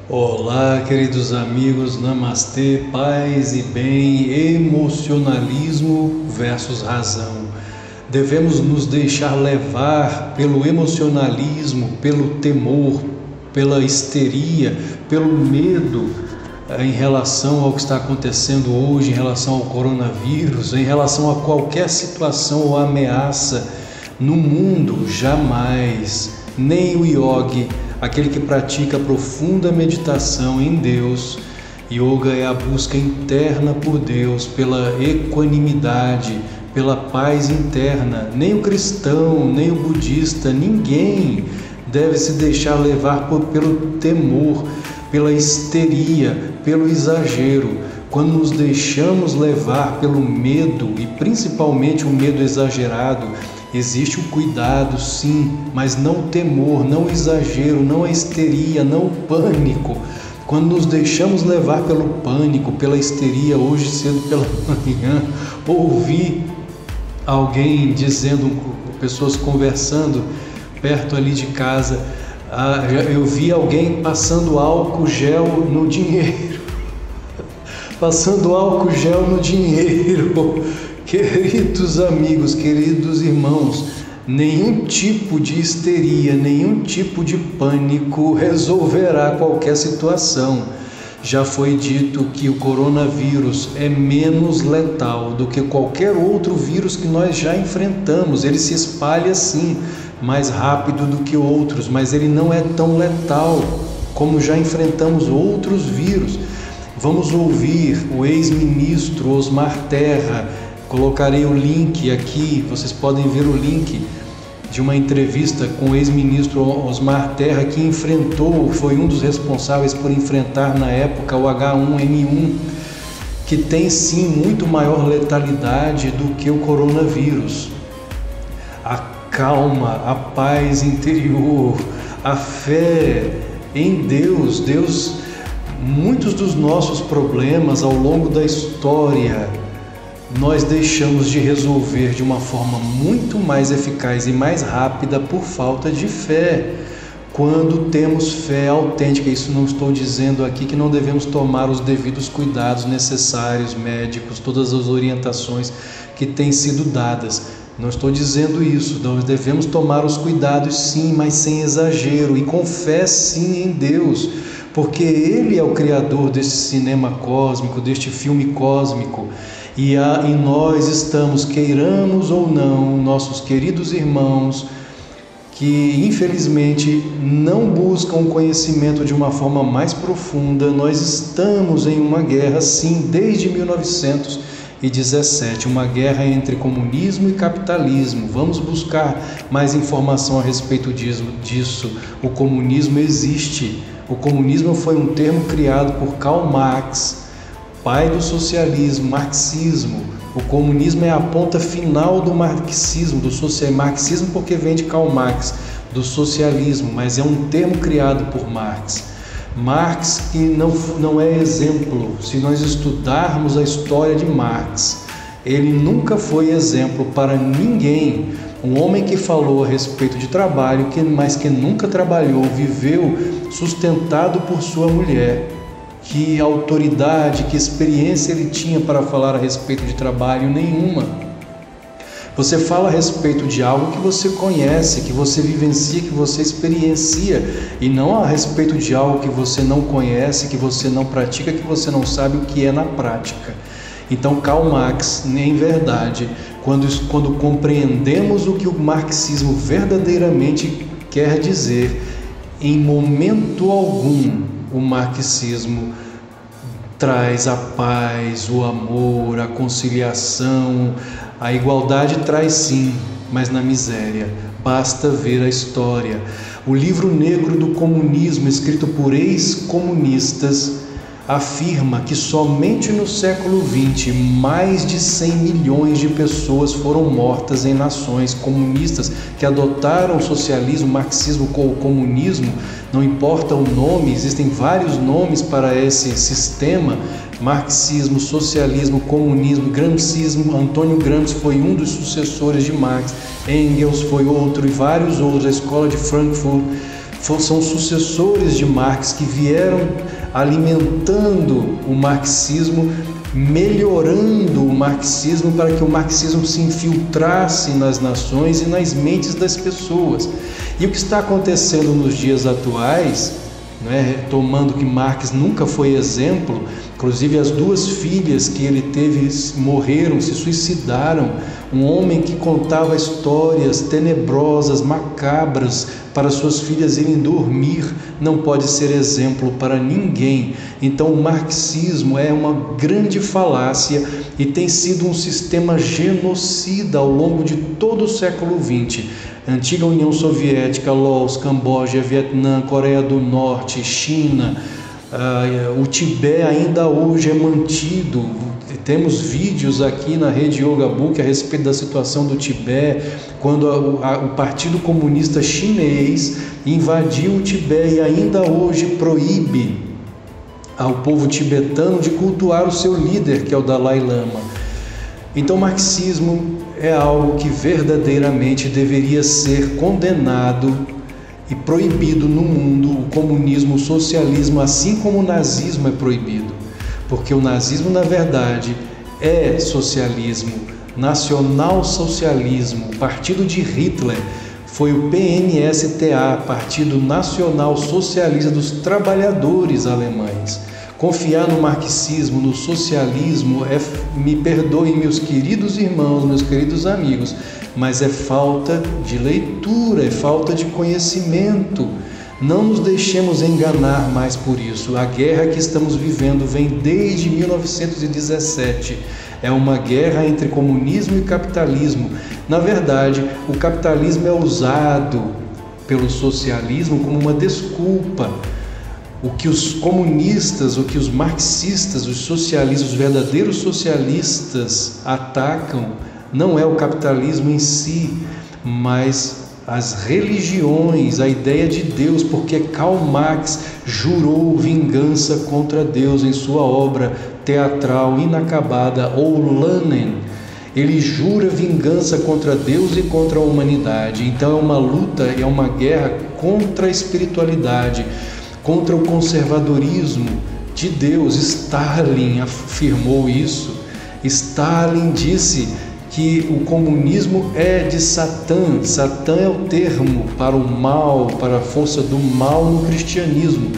Olá, queridos amigos, namastê, paz e bem, emocionalismo versus razão. Devemos nos deixar levar pelo emocionalismo, pelo temor, pela histeria, pelo medo em relação ao que está acontecendo hoje, em relação ao coronavírus, em relação a qualquer situação ou ameaça no mundo. Jamais, nem o yogi, aquele que pratica profunda meditação em Deus. Yoga é a busca interna por Deus, pela equanimidade, pela paz interna. Nem o cristão, nem o budista, ninguém deve se deixar levar pelo temor, pela histeria, pelo exagero. Quando nos deixamos levar pelo medo, e principalmente o medo exagerado, existe o cuidado, sim, mas não o temor, não o exagero, não a histeria, não o pânico. Quando nos deixamos levar pelo pânico, pela histeria, hoje cedo pela manhã, ouvi alguém dizendo, pessoas conversando perto ali de casa, eu vi alguém passando álcool gel no dinheiro. Passando álcool gel no dinheiro. Queridos amigos, queridos irmãos, nenhum tipo de histeria, nenhum tipo de pânico resolverá qualquer situação. Já foi dito que o coronavírus é menos letal do que qualquer outro vírus que nós já enfrentamos. Ele se espalha sim, mais rápido do que outros, mas ele não é tão letal como já enfrentamos outros vírus. Vamos ouvir o ex-ministro Osmar Terra. Colocarei o link aqui, vocês podem ver o link de uma entrevista com o ex-ministro Osmar Terra, que foi um dos responsáveis por enfrentar na época o H1N1, que tem sim muito maior letalidade do que o coronavírus. A calma, a paz interior, a fé em Deus. Muitos dos nossos problemas ao longo da história nós deixamos de resolver de uma forma muito mais eficaz e mais rápida por falta de fé. Quando temos fé autêntica, isso não estou dizendo aqui que não devemos tomar os devidos cuidados necessários, médicos, todas as orientações que têm sido dadas. Não estou dizendo isso, nós devemos tomar os cuidados sim, mas sem exagero, e com fé sim em Deus, porque Ele é o Criador desse cinema cósmico, deste filme cósmico. E nós estamos, queiramos ou não, nossos queridos irmãos, que infelizmente não buscam o conhecimento de uma forma mais profunda. Nós estamos em uma guerra, sim, desde 1917, uma guerra entre comunismo e capitalismo. Vamos buscar mais informação a respeito disso. O comunismo existe. O comunismo foi um termo criado por Karl Marx, pai do socialismo, marxismo. O comunismo é a ponta final do marxismo, marxismo porque vem de Karl Marx, do socialismo, mas é um termo criado por Marx. Marx que não é exemplo. Se nós estudarmos a história de Marx, ele nunca foi exemplo para ninguém. Um homem que falou a respeito de trabalho, mas que nunca trabalhou, viveu sustentado por sua mulher. Que autoridade, que experiência ele tinha para falar a respeito de trabalho? Nenhuma. Você fala a respeito de algo que você conhece, que você vivencia, que você experiencia, e não a respeito de algo que você não conhece, que você não pratica, que você não sabe o que é na prática. Então, Karl Marx, em verdade, quando compreendemos o que o marxismo verdadeiramente quer dizer, em momento algum o marxismo traz a paz, o amor, a conciliação. A igualdade traz sim, mas na miséria. Basta ver a história. O livro negro do comunismo, escrito por ex-comunistas, afirma que somente no século XX mais de 100 milhões de pessoas foram mortas em nações comunistas que adotaram o socialismo, o marxismo ou o comunismo. Não importa o nome, existem vários nomes para esse sistema: marxismo, socialismo, comunismo, gramscismo. Antônio Gramsci foi um dos sucessores de Marx, Engels foi outro e vários outros. A escola de Frankfurt são sucessores de Marx que vieram alimentando o marxismo, melhorando o marxismo para que o marxismo se infiltrasse nas nações e nas mentes das pessoas. E o que está acontecendo nos dias atuais, tomando que Marx nunca foi exemplo, inclusive as 2 filhas que ele teve morreram, se suicidaram. Um homem que contava histórias tenebrosas, macabras para suas filhas irem dormir, não pode ser exemplo para ninguém. Então o marxismo é uma grande falácia e tem sido um sistema genocida ao longo de todo o século XX. Antiga União Soviética, Laos, Camboja, Vietnã, Coreia do Norte, China, o Tibete ainda hoje é mantido. Temos vídeos aqui na Rede Yoga Book a respeito da situação do Tibete, quando o Partido Comunista Chinês invadiu o Tibete e ainda hoje proíbe ao povo tibetano de cultuar o seu líder, que é o Dalai Lama. Então o marxismo é algo que verdadeiramente deveria ser condenado e proibido no mundo. O comunismo, o socialismo, assim como o nazismo é proibido, porque o nazismo na verdade é socialismo, nacional-socialismo. O partido de Hitler foi o PNSTA, Partido Nacional Socialista dos Trabalhadores Alemães. Confiar no marxismo, no socialismo, me perdoem meus queridos irmãos, meus queridos amigos, mas é falta de leitura, é falta de conhecimento. Não nos deixemos enganar mais por isso. A guerra que estamos vivendo vem desde 1917. É uma guerra entre comunismo e capitalismo. Na verdade, o capitalismo é usado pelo socialismo como uma desculpa. O que os comunistas, o que os marxistas, os socialistas, os verdadeiros socialistas atacam não é o capitalismo em si, mas as religiões, a ideia de Deus, porque Karl Marx jurou vingança contra Deus em sua obra teatral inacabada, O Lernen. Ele jura vingança contra Deus e contra a humanidade. Então é uma luta, é uma guerra contra a espiritualidade, contra o conservadorismo de Deus. Stalin afirmou isso. Stalin disse que o comunismo é de Satã. Satã é o termo para o mal, para a força do mal no cristianismo.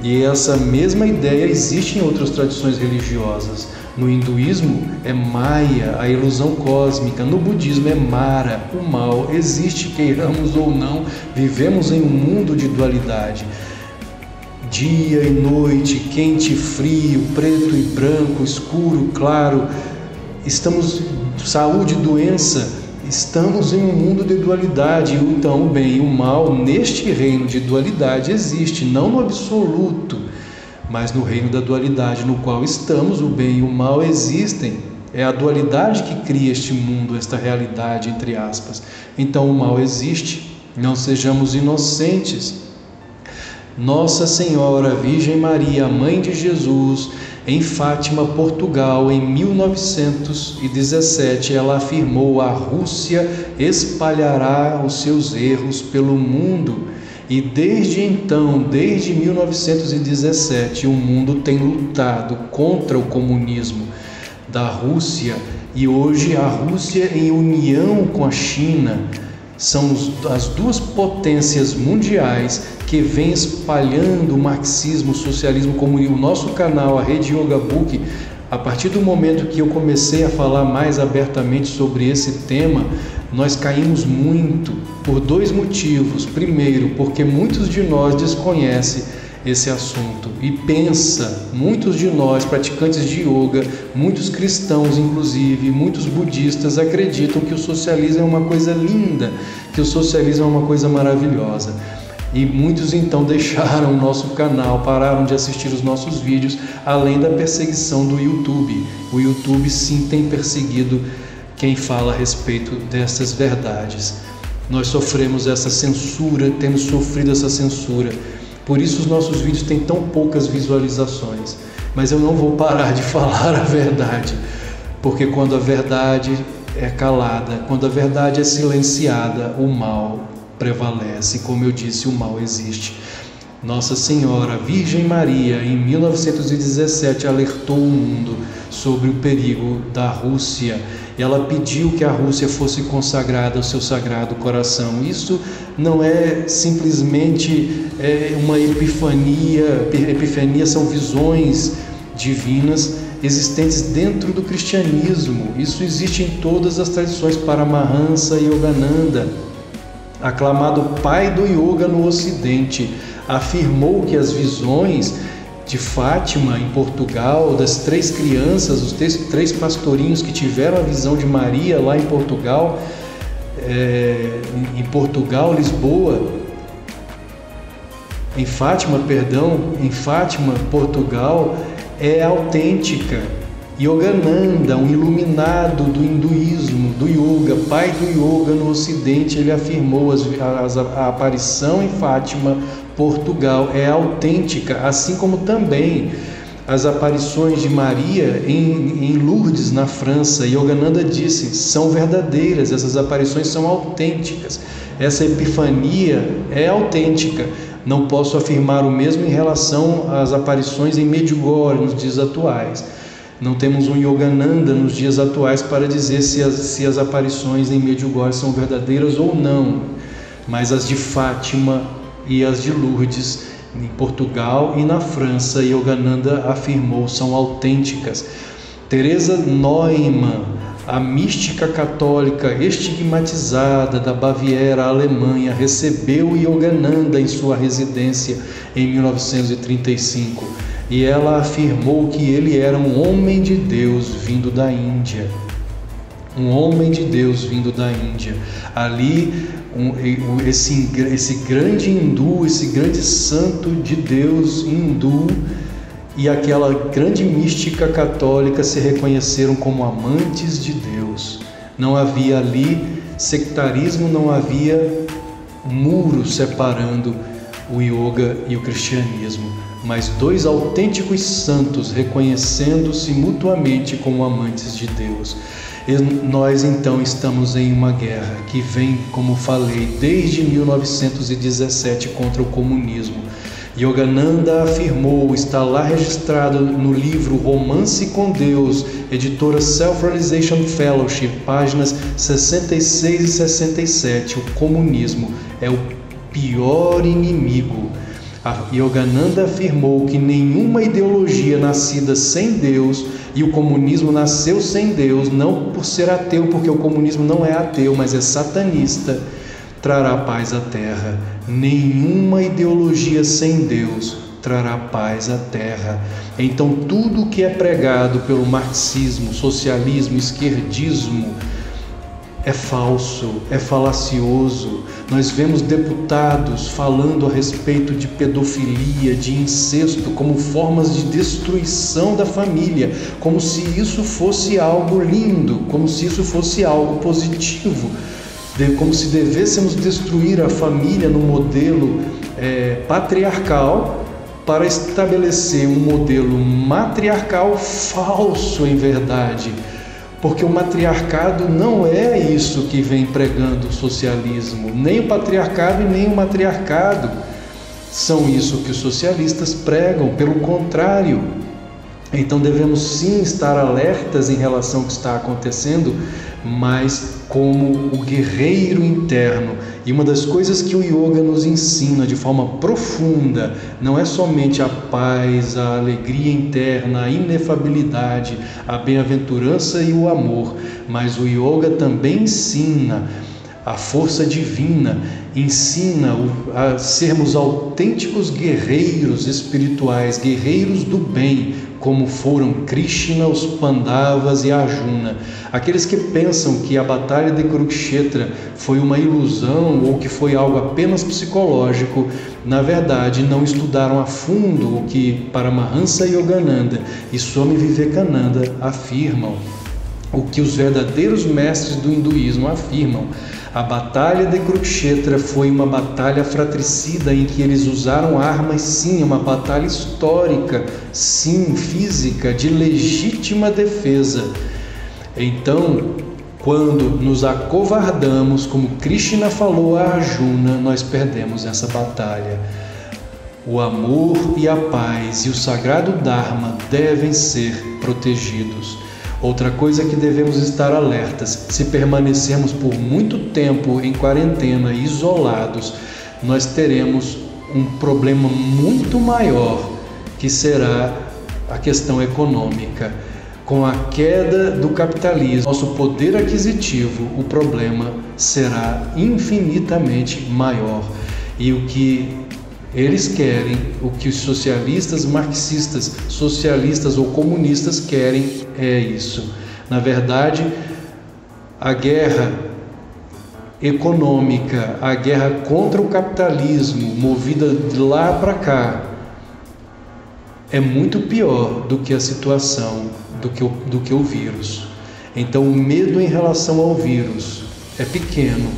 E essa mesma ideia existe em outras tradições religiosas. No hinduísmo é Maya, a ilusão cósmica. No budismo é Mara, o mal. Existe, queiramos ou não, vivemos em um mundo de dualidade. Dia e noite, quente e frio, preto e branco, escuro, claro. Saúde e doença, estamos em um mundo de dualidade. Então o bem e o mal neste reino de dualidade existe, não no absoluto, mas no reino da dualidade no qual estamos, o bem e o mal existem. É a dualidade que cria este mundo, esta realidade, entre aspas. Então o mal existe, não sejamos inocentes. Nossa Senhora Virgem Maria, Mãe de Jesus, em Fátima, Portugal, em 1917, ela afirmou: a Rússia espalhará os seus erros pelo mundo. E desde então, desde 1917, o mundo tem lutado contra o comunismo da Rússia. E hoje a Rússia, em união com a China, são as duas potências mundiais que vêm espalhando o marxismo, o socialismo, como o nosso canal, a Rede Yoga Book. A partir do momento que eu comecei a falar mais abertamente sobre esse tema, nós caímos muito por 2 motivos. Primeiro, porque muitos de nós desconhecem esse assunto e muitos de nós praticantes de yoga, muitos cristãos inclusive, muitos budistas acreditam que o socialismo é uma coisa linda, que o socialismo é uma coisa maravilhosa. E muitos então deixaram o nosso canal, pararam de assistir os nossos vídeos, além da perseguição do YouTube. O YouTube sim tem perseguido quem fala a respeito dessas verdades. Nós sofremos essa censura, temos sofrido essa censura. Por isso os nossos vídeos têm tão poucas visualizações. Mas eu não vou parar de falar a verdade, porque quando a verdade é calada, quando a verdade é silenciada, o mal prevalece. Como eu disse, o mal existe. Nossa Senhora, Virgem Maria, em 1917, alertou o mundo sobre o perigo da Rússia. Ela pediu que a Rússia fosse consagrada ao seu Sagrado Coração. Isso não é simplesmente uma epifania. Epifania são visões divinas existentes dentro do cristianismo. Isso existe em todas as tradições. Paramahansa Yogananda, aclamado pai do yoga no Ocidente, afirmou que as visões de Fátima, em Portugal, das 3 crianças, os 3 pastorinhos que tiveram a visão de Maria lá em Portugal, Lisboa, em Fátima, Portugal, é autêntica. Yogananda, um iluminado do hinduísmo, do yoga, pai do yoga no Ocidente, ele afirmou a aparição em Fátima, Portugal, é autêntica, assim como também as aparições de Maria em Lourdes, na França. Yogananda disse, são verdadeiras, essas aparições são autênticas, essa epifania é autêntica. Não posso afirmar o mesmo em relação às aparições em Medjugorje nos dias atuais. Não temos um Yogananda nos dias atuais para dizer se as aparições em Medjugorje são verdadeiras ou não, mas as de Fátima e as de Lourdes, em Portugal e na França, Yogananda afirmou, são autênticas. Teresa Neumann, a mística católica estigmatizada da Baviera, Alemanha, recebeu Yogananda em sua residência em 1935 e ela afirmou que ele era um homem de Deus vindo da Índia. Um homem de Deus vindo da Índia. Ali, esse grande hindu, esse grande santo de Deus hindu e aquela grande mística católica se reconheceram como amantes de Deus. Não havia ali sectarismo, não havia muro separando o yoga e o cristianismo, mas 2 autênticos santos reconhecendo-se mutuamente como amantes de Deus. E nós então estamos em uma guerra que vem, como falei, desde 1917 contra o comunismo. Yogananda afirmou, está lá registrado no livro Romance com Deus, editora Self-Realization Fellowship, páginas 66 e 67, o comunismo é o pior inimigo. Yogananda afirmou que nenhuma ideologia nascida sem Deus, e o comunismo nasceu sem Deus, não por ser ateu, porque o comunismo não é ateu, mas é satanista, trará paz à terra. Nenhuma ideologia sem Deus trará paz à terra. Então tudo que é pregado pelo marxismo, socialismo, esquerdismo é falso, é falacioso. Nós vemos deputados falando a respeito de pedofilia, de incesto, como formas de destruição da família, como se isso fosse algo lindo, como se isso fosse algo positivo, como se devêssemos destruir a família no modelo patriarcal para estabelecer um modelo matriarcal falso, em verdade. Porque o matriarcado não é isso que vem pregando o socialismo, nem o patriarcado e nem o matriarcado são isso que os socialistas pregam, pelo contrário. Então devemos sim estar alertas em relação ao que está acontecendo, mas como o guerreiro interno. E uma das coisas que o yoga nos ensina de forma profunda não é somente a paz, a alegria interna, a inefabilidade, a bem-aventurança e o amor, mas o yoga também ensina a força divina, ensina a sermos autênticos guerreiros espirituais, guerreiros do bem, como foram Krishna, os Pandavas e Arjuna. Aqueles que pensam que a batalha de Kurukshetra foi uma ilusão ou que foi algo apenas psicológico, na verdade não estudaram a fundo o que Paramahansa Yogananda e Swami Vivekananda afirmam, o que os verdadeiros mestres do hinduísmo afirmam. A batalha de Kurukshetra foi uma batalha fratricida em que eles usaram armas, sim, uma batalha histórica, sim, física, de legítima defesa. Então, Quando nos acovardamos, como Krishna falou a Arjuna, nós perdemos essa batalha. O amor e a paz e o sagrado Dharma devem ser protegidos. Outra coisa que devemos estar alertas: se permanecermos por muito tempo em quarentena, isolados, nós teremos um problema muito maior, que será a questão econômica. Com a queda do capitalismo, nosso poder aquisitivo, o problema será infinitamente maior. E o que eles querem, o que os socialistas, marxistas, socialistas ou comunistas querem é isso. Na verdade, a guerra econômica, a guerra contra o capitalismo, movida de lá para cá, é muito pior do que a situação do que o vírus. Então, o medo em relação ao vírus é pequeno.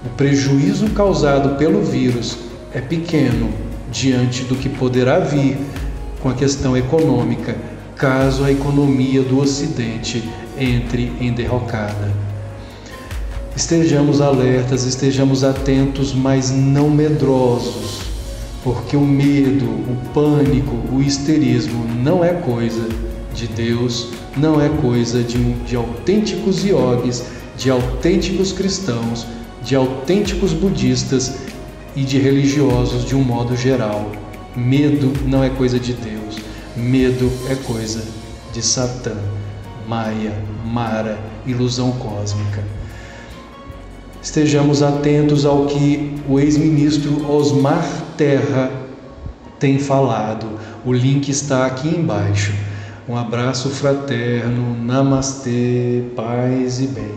O prejuízo causado pelo vírus é pequeno diante do que poderá vir com a questão econômica, caso a economia do Ocidente entre em derrocada. Estejamos alertas, estejamos atentos, mas não medrosos, porque o medo, o pânico, o histerismo não é coisa de Deus, não é coisa de autênticos iogues, de autênticos cristãos, de autênticos budistas e de religiosos de um modo geral. Medo não é coisa de Deus, medo é coisa de Satã, Maia, Mara, ilusão cósmica. Estejamos atentos ao que o ex-ministro Osmar Terra tem falado. O link está aqui embaixo. Um abraço fraterno, namastê, paz e bem.